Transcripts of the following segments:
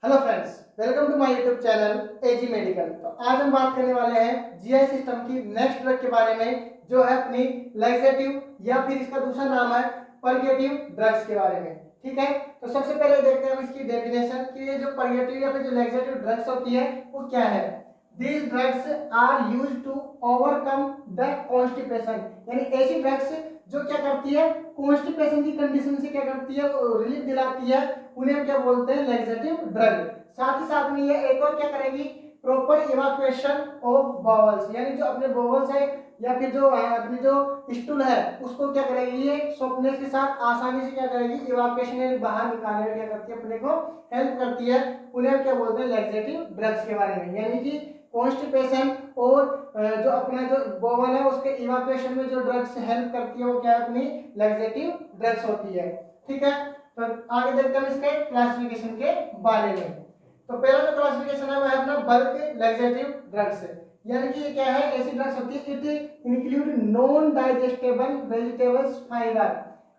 Hello friends, welcome to my YouTube channel AG medical. तो आज हम बात करने वाले हैं जीआई सिस्टम की नेक्स्ट ड्रग के बारे में, जो है अपनी लैक्सेटिव या फिर इसका दूसरा नाम है पर्गेटिव ड्रग्स के बारे में। ठीक है, तो सबसे पहले देखते हैं हम इसकी डेफिनेशन कि ये जो पर्गेटिव या फिर जो लैक्सेटिव ड्रग्स होती है वो क्या है। These drugs are used to overcome the constipation, यानी ऐसी ड्रग्स जो क्या करती है, कॉन्स्टिपेशन की कंडीशन से क्या करती है, रिलीफ दिलाती है, उन्हें हम क्या बोलते हैं, लैक्सेटिव ड्रग। साथ ही साथ में ये एक और क्या करेगी, प्रॉपर इवाक्यूएशन ऑफ बॉवल्स, यानी जो अपने बॉवल्स है या फिर जो अपनी जो स्टूल है उसको क्या करेगी, ये सॉफ्टनेस के साथ आसानी से क्या करेगी, इवाक्यूएशन यानी बाहर निकालने में क्या करती है, अपने को हेल्प करती है। उन्हें हम क्या बोलते हैं, लैक्सेटिव ड्रग्स के बारे में। यानी कि कॉन्स्टिपेशन और जो अपना जो बोवल है उसके इवाक्यूएशन में जो ड्रग्स हेल्प करती है वो क्या है, अपनी लैक्सेटिव ड्रग्स होती है। ठीक है, तो आगे देखते हैं इसके क्लासिफिकेशन के बारे में। तो पहला जो क्लासिफिकेशन है वो है अपना बल्क लैक्सेटिव ड्रग्स, यानी कि ये क्या है, ऐसी ड्रग्स होती है it include non digestible vegetables fibre.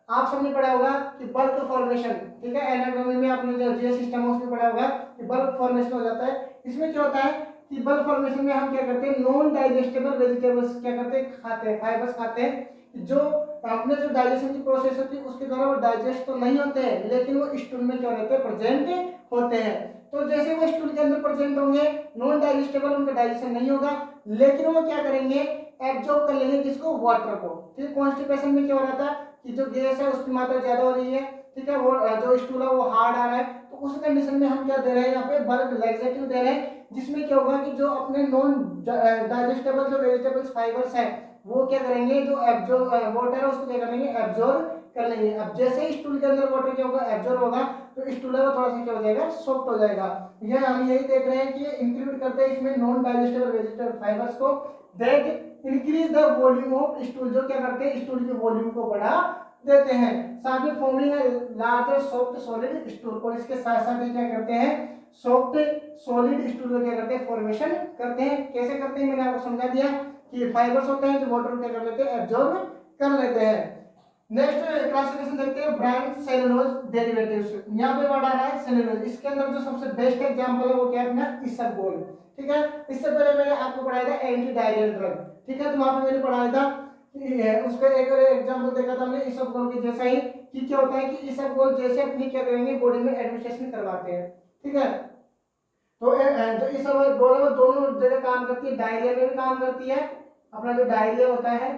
आप सबने पढ़ा होगा कि बल्क फॉर्मेशन, ठीक है, एनाटॉमी में आपने जो जीएस सिस्टम है उसमें पढ़ा होगा कि बल्क फॉर्मेशन हो जाता है। इसमें क्या होता है कि बल्क फॉर्मेशन में हम क्या करते हैं, नॉन डाइजेस्टेबल वेजिटेबल्स क्या करते हैं, खाते हैं, फाइबर्स खाते हैं, जो अपने जो डाइजेशन की प्रोसेस होती है उसके द्वारा वो डाइजेस्ट तो नहीं होते हैं, लेकिन वो स्टूल में क्या रहते हैं, प्रेजेंट होते हैं। तो जैसे वो स्टूल के अंदर प्रेजेंट होंगे, नॉन डाइजेस्टेबल, उनका डाइजेशन नहीं होगा, लेकिन वो क्या करेंगे, एब्जॉर्ब कर लेंगे किसको, वाटर को। ठीक, कॉन्स्टिपेशन में क्या हो रहा था कि जो गैस है उसकी मात्रा ज्यादा हो रही है, ठीक है, वो जो स्टूल है वो हार्ड आ रहा है, तो उस कंडीशन में हम क्या दे रहे हैं, यहाँ पे बल्क लैक्सेटिव दे रहे हैं, जिसमें क्या होगा कि जो अपने नॉन डाइजेस्टेबल जो वेजिटेबल्स फाइबर्स है वो क्या करेंगे, जो एब्जॉर्ब वाटर है उसको क्या करेंगे, एब्जॉर्ब कर लेंगे। अब जैसे ही स्टूल के अंदर वाटर क्या होगा, एब्जॉर्ब होगा, तो स्टूल है वो थोड़ा सा क्या हो जाएगा, सॉफ्ट हो जाएगा। यह हम यही देख रहे हैं कि ये इंक्लूड करते हैं इसमें नॉन डाइजेस्टेबल वेजिटेबल फाइबर्स को, that increase the volume of stool, जो क्या करते हैं, स्टूल के वॉल्यूम को बढ़ा देते हैं। साथ में forming large soft solid stool, और इसके साथ साथ क्या करते हैं, सॉफ्ट सॉलिड स्टूल का क्या करते हैं, फॉर्मेशन करते हैं। कैसे करते हैं मैंने आपको समझा दिया कि फाइबर्स होते हैं जो वाटर क्या कर लेते हैं, एब्जॉर्ब कर लेते हैं। नेक्स्ट क्लासिफिकेशन देखते हैं ब्रांड सेलुलोज डेरिवेटिव्स। यहाँ पे वर्ड आ रहा है सेलुलोज, इसके अंदर जो सबसे बेस्ट एग्जांपल है वो क्या है, अपना इसबगोल। ठीक है, इससे पहले मैंने आपको पढ़ाया था एंटी डायरियल ड्रग, ठीक है, तो वहां पे मैंने पढ़ाया था उसका एक एग्जांपल देखा था हमने इसबगोल के जैसा ही, कि क्या होता है कि इसबगोल जैसे अपनी क्या करेंगे, बॉडी में एडमिनिस्ट्रेशन करवाते हैं। ठीक है, तो जो इसबगोल है वो दोनों जगह काम करती है, डायरिया में भी काम करती है, अपना जो डायरिया होता है,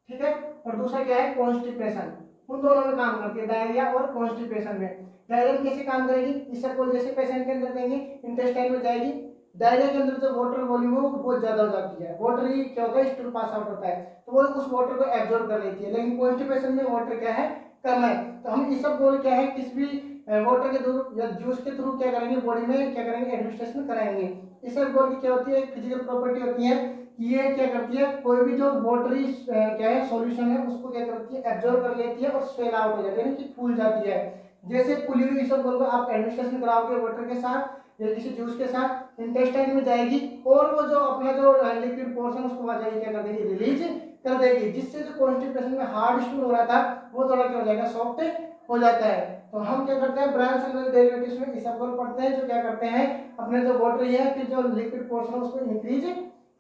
ठीक है, और दूसरा क्या है, कॉन्स्टिपेशन, उन दोनों में काम करती है, डायरिया और कॉन्स्टिपेशन में। डायरिया में कैसे काम करेगी, इसबगोल जैसे पेशेंट के अंदर देंगे, इंटेस्टाइन में जाएगी, डायरिया के अंदर जो वाटर वॉल्यूम है वो बहुत ज्यादा हो जाती है, वाटर ही क्या होता है, स्टूल पास आउट होता है, तो वो उस वाटर को एब्जॉर्ब कर लेती है, लेकिन कॉन्स्टिपेशन में वाटर क्या है, कम है, तो हम इसबगोल क्या है, किसी भी वाटर के थ्रू या जूस के थ्रू क्या करेंगे, बॉडी में क्या करेंगे, एडमिनिस्ट्रेशन कराएंगे। इसबगोल की क्या होती है, फिजिकल प्रॉपर्टी होती है, ये क्या करती है, कोई भी जो वाटरी क्या है सॉल्यूशन है उसको क्या करती है, एब्जॉर्ब कर लेती है और स्वेल आउट हो जाती है, यानी कि फूल जाती है। जैसे फूली हुई इसबगोल को आप एडमिनिस्ट्रेशन कराओगे वाटर के साथ या किसी जूस के साथ, इंटेस्टाइन में जाएगी और वो जो अपना जो लिक्विड पोर्शन उसको वहां जाएगी क्या कर देगी, रिलीज कर देगी, जिससे जो कॉन्स्टिपेशन में हार्ड स्टूल हो रहा था वो थोड़ा क्या हो जाएगा, सॉफ्ट हो जाता है। तो हम क्या करते हैं, ब्रांच सेलुलर डेरिवेटिव्स में इसबगोल पढ़ते हैं, जो क्या करते हैं, अपने जो वाटर है फिर जो लिक्विड पोर्शन है उसको इंक्रीज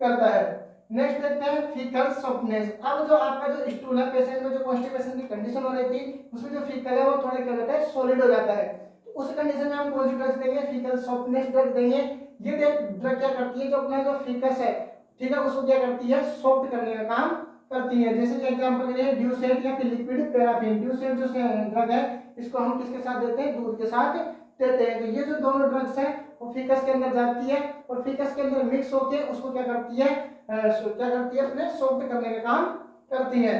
करता है। नेक्स्ट देखते हैं फीकल सॉफ्टनेस। अब जो आपका जो स्टूल है, पेशेंट में जो कॉन्स्टिपेशन की कंडीशन हो रही थी उसमें जो फीकल है वो थोड़ा क्या हो जाता है, सॉलिड हो जाता है, तो उस कंडीशन में हम कौन सी ड्रग्स देंगे, फीकल सॉफ्टनेस ड्रग देंगे। ये ड्रग क्या करती है, जो अपना जो फीकस है, ठीक है, उसको क्या करती है, सॉफ्ट करने का काम करती है। जैसे कि एग्जांपल के लिए ड्यूसेट या फिर लिक्विड पैराफिन। ड्यूसेट जो ड्रग है इसको हम किसके साथ देते हैं, दूध के साथ देते हैं। तो ये जो दोनों ड्रग्स हैं वो फीकस के अंदर जाती है और फीकस के अंदर मिक्स होकर उसको क्या करती है, क्या करती है, अपने सॉफ्ट करने का काम करती है।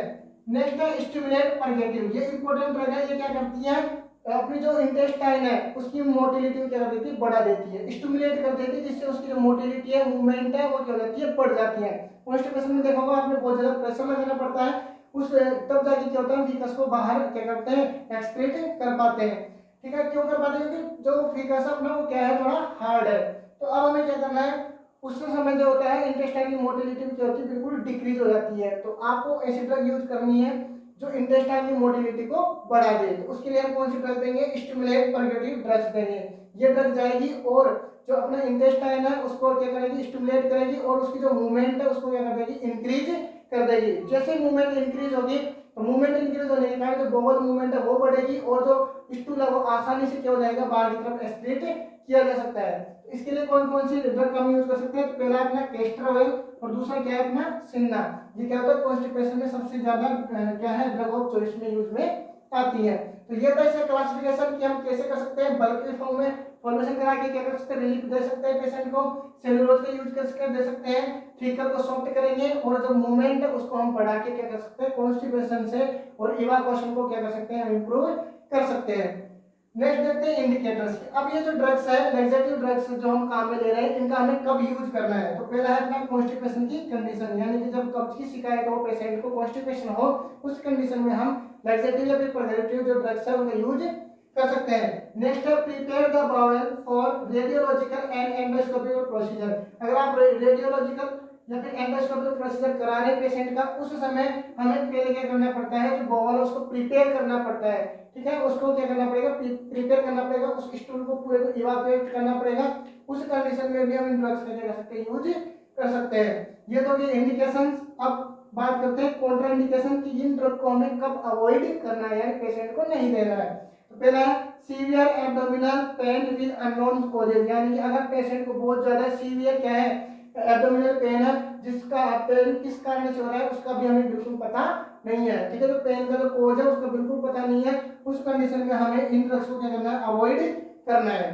नेक्स्ट है स्टिमुलेट पर्गेटिव। ये इंपॉर्टेंट ड्रग है, ये क्या करती है, अपनी जो इंटेस्टाइन है उसकी मोटिलिटी क्या कर देती है, बढ़ा देती है, स्टिमुलेट कर देती है, जिससे उसकी जो मोटिलिटी है, मूवमेंट है, वो क्या हो जाती है, बढ़ जाती है। कॉन्स्टिपेशन में देखा होगा आपने, बहुत ज्यादा प्रेशर लगाना पड़ता है, उस तब जाके क्या होता है, फीकस को बाहर क्या करते हैं, एक्सक्रीट कर पाते हैं। ठीक है, क्यों कर पाते हैं, क्योंकि जो फीकस है अपना वो क्या है, थोड़ा हार्ड है। तो अब हमें क्या करना है, उस समय जो होता है इंटेस्टाइन की मोटिलिटी क्या होती है, बिल्कुल डिक्रीज हो जाती है। तो आपको ऐसी ड्रग यूज करनी है जो इंटेस्टाइन की मोटिलिटी को बढ़ा दे। तो उसके लिए हम कौन सी ड्रग देंगे, स्टिमुलेट पर्गेटिव ड्रग्स देंगे। ये ड्रग जाएगी और जो अपना इंटेस्टाइन है उसको क्या करेगी, स्टिमुलेट करेगी और उसकी जो मूवमेंट है उसको क्या कर देगी, इंक्रीज कर देगी। जैसे मूवमेंट इंक्रीज होगी तो मूवमेंट इंक्रीज होने के कारण जो बोवल मूवमेंट है वो बढ़ेगी और जो स्टूल है वो आसानी से क्या हो जाएगा, बाहर की तरफ एक्सक्रीट किया जा सकता है। तो इसके लिए कौन कौन सी ड्रग का हम यूज कर सकते हैं, तो पहला अपना कैस्टर ऑयल और दूसरा क्या है अपना सिन्ना। ये क्या होता है, कॉन्स्टिपेशन में सबसे ज्यादा क्या है, ड्रग ऑफ चॉइस में यूज में आती है। तो ये था इसका क्लासिफिकेशन कि हम कैसे कर सकते हैं, बल्क के फॉर्म में फॉर्मेशन करा के क्या कर सकते हैं, रिलीफ दे सकते हैं पेशेंट को, सेलुलोज का यूज कर दे सकते हैं, फीकर को सॉफ्ट करेंगे और जो मूवमेंट है उसको हम बढ़ा के क्या कर सकते हैं, कॉन्स्टिपेशन से और इवाकुएशन को क्या कर सकते हैं, इंप्रूव कर सकते हैं। नेक्स्ट देखते हैं इंडिकेटर्स। अब ये जो ड्रग्स है, लैक्सेटिव ड्रग्स जो हम काम में ले रहे हैं, इनका हमें कब यूज करना है। तो पहला है अपना कॉन्स्टिपेशन की कंडीशन, यानी कि जब कब्ज की शिकायत हो, पेशेंट को कॉन्स्टिपेशन हो, उस कंडीशन में हम लैक्सेटिव या फिर प्रिजर्वेटिव जो ड्रग्स है उनका यूज कर सकते हैं। नेक्स्ट है prepare the bowel for radiological and endoscopic procedure. अगर आप रेडियोलॉजिकल या फिर एंडोस्कोपिक प्रोसीजर करा रहे हैं पेशेंट का, उस समय हमें पहले क्या करना पड़ता है, जो बाउल है उसको प्रिपेयर करना पड़ता है। ठीक है, उसको क्या करना पड़ेगा, प्रिपेयर करना पड़ेगा, उस स्टूल को पूरे को इवाकुएट करना पड़ेगा। उस कंडीशन में भी हम इन ड्रग्स का क्या कर सकते हैं, यूज कर सकते हैं। ये तो ये इंडिकेशंस। अब बात करते हैं कॉन्ट्रा इंडिकेशन की इन ड्रग को हमें कब अवॉइड करना है, यानी पेशेंट को नहीं देना है। तो पहला है severe abdominal pain with unknown causes, यानी कि अगर पेशेंट को बहुत ज्यादा सीवियर क्या है, एब्डोमिनल पेन है, जिसका पेन किस कारण से हो रहा है उसका भी हमें बिल्कुल पता नहीं है। ठीक है, तो पेन का जो कोज है उसका बिल्कुल पता नहीं है, उस कंडीशन में हमें इन ड्रग्स को क्या करना है, अवॉइड करना है।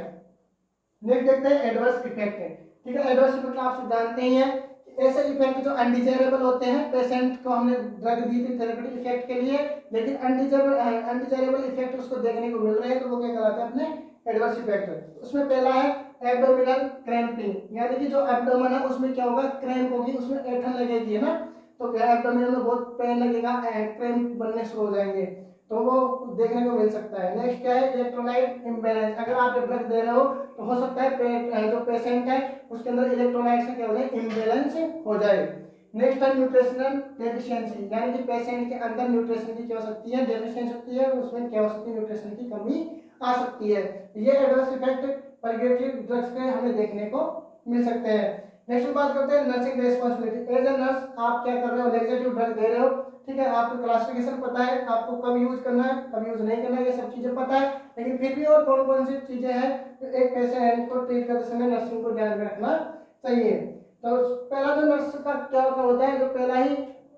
नेक्स्ट देखते हैं एडवर्स इफेक्ट है। ठीक है, एडवर्स इफेक्ट आप सब जानते ही हैं, ऐसे इफेक्ट जो अनडिजायरेबल होते हैं, पेशेंट को हमने ड्रग दी थी थेरेप्यूटिक इफेक्ट के लिए, लेकिन अनडिजायरेबल इफेक्ट उसको देखने को मिल रहे हैं, तो वो क्या कहलाते हैं अपने एडवर्स इफेक्ट। उसमें पहला है एब्डोमिनल क्रैम्पिंग, यानी कि जो एब्डोमेन है उसमें क्या होगा, क्रैम्प होगी, उसमें ऐंठन लगेगी, है ना, तो एब्डोमिनल में बहुत पेन लगेगा, क्रैम्प बनने शुरू हो जाएंगे, तो वो देखने को मिल सकता है। नेक्स्ट क्या है इलेक्ट्रोलाइट इम्बैलेंस। अगर आप ड्रग दे रहे हो तो हो सकता है जो पेशेंट है उसके अंदर इलेक्ट्रोलाइट्स का क्या हो जाए, इम्बैलेंस हो जाए। नेक्स्ट है न्यूट्रिशनल डेफिशिएंसी, यानी कि पेशेंट के अंदर न्यूट्रिशन की क्या हो सकती है, डेफिशिएंसी होती है, उसमें क्या हो सकती है, न्यूट्रिशन की कमी आ सकती है। ये एडवर्स इफेक्ट पर्गेटिव ड्रग्स के हमें देखने को मिल सकते हैं। नेक्स्ट बात करते हैं nursing responsibility. As a nurse आप क्या कर रहे हो, लैक्सेटिव ड्रग दे रहे हो, ठीक है, आपको क्लासिफिकेशन पता है, आपको कब यूज करना है कब यूज नहीं करना है, ये सब चीजें पता है, लेकिन फिर भी और कौन कौन सी चीजें हैं तो एक पेशेंट को ट्रीट करते समय नर्सिंग को ध्यान में रखना चाहिए। तो पहला जो नर्स का क्या होता है, जो पहला ही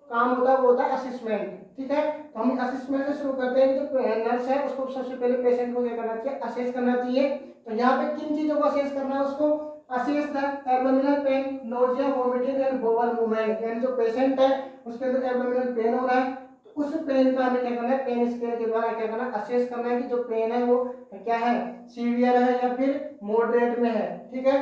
काम होता है वो होता है असेसमेंट। ठीक है, तो हम असेसमेंट से शुरू करते हैं। जो नर्स है उसको सबसे पहले पेशेंट को क्या करना चाहिए, असेस करना चाहिए। तो यहाँ पे किन चीजों को असेस करना है, उसको assess the abdominal pain, nausea, vomiting and bowel movement, यानी जो पेशेंट है उसके अंदर एब्डोमिनल पेन हो रहा है, तो उस पेन का हमें क्या करना है, पेन स्केल के द्वारा क्या करना है, असेस करना है कि जो पेन है वो क्या है, सीवियर है या फिर मॉडरेट में है। ठीक है,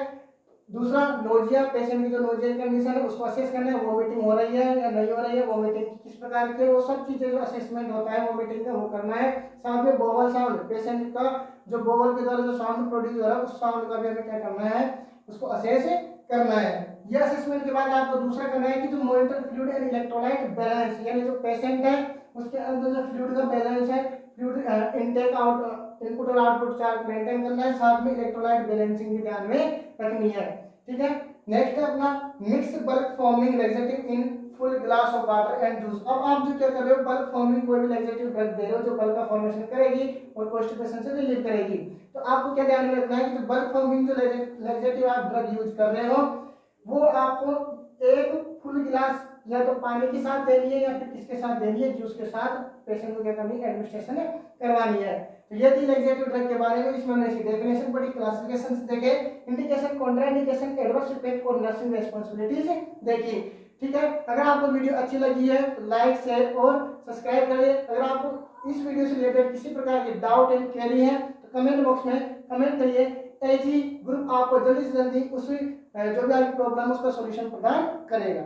दूसरा नोजिया, पेशेंट की जो नोजिया कंडीशन है उसको असेस करना है, वोमिटिंग हो रही है या नहीं हो रही है, वोमिटिंग किस प्रकार की, वो सब चीजें जो असेसमेंट होता है वोमिटिंग का वो करना है। साथ में बोवल साउंड, पेशेंट का जो बोवल के द्वारा जो साउंड प्रोड्यूस हो रहा है उस साउंड का भी हमें क्या करना है, उसको असेस करना है। ये असेसमेंट के बाद आपको दूसरा करना है कि जो monitor fluid and electrolyte balance, यानी जो पेशेंट है उसके अंदर जो फ्लूइड का बैलेंस है, फ्लूइड इनटेक आउट इनपुट और आउटपुट चार्ट मेंटेन करना है, साथ में इलेक्ट्रोलाइट बैलेंसिंग भी ध्यान में रखनी है। ठीक है, नेक्स्ट है अपना mix bulk forming laxative in full glass of water and juice. अब आप जो क्या कर रहे हो, बल्क फॉर्मिंग कोई भी लैक्सेटिव ड्रग दे रहे हो जो बल्क का फॉर्मेशन करेगी और कॉन्स्टिपेशन से रिलीव करेगी, तो आपको क्या ध्यान में रखना है कि जो बल्क फॉर्मिंग जो लैक्सेटिव आप ड्रग यूज कर रहे हो वो आपको एक फुल गिलास या तो पानी के साथ देनी है या फिर किसके साथ देनी है, जूस के साथ पेशेंट को क्या करनी है, एडमिनिस्ट्रेशन करवानी है। तो ये थी लैक्सेटिव ड्रग के बारे में, इसमें हमने इसकी डेफिनेशन पढ़ी, क्लासिफिकेशंस देखे, इंडिकेशन, कॉन्ट्राइंडिकेशन, एडवर्स इफेक्ट और नर्सिंग रिस्पांसिबिलिटीज देखी। ठीक है, अगर आपको वीडियो अच्छी लगी है तो लाइक, शेयर और सब्सक्राइब करिए। अगर आपको इस वीडियो से रिलेटेड किसी प्रकार के डाउट एंड क्वेरी है तो कमेंट बॉक्स में कमेंट करिए। एजी ग्रुप आपको जल्दी से जल्दी उस जो भी आपकी प्रॉब्लम है उसका सॉल्यूशन प्रदान करेगा।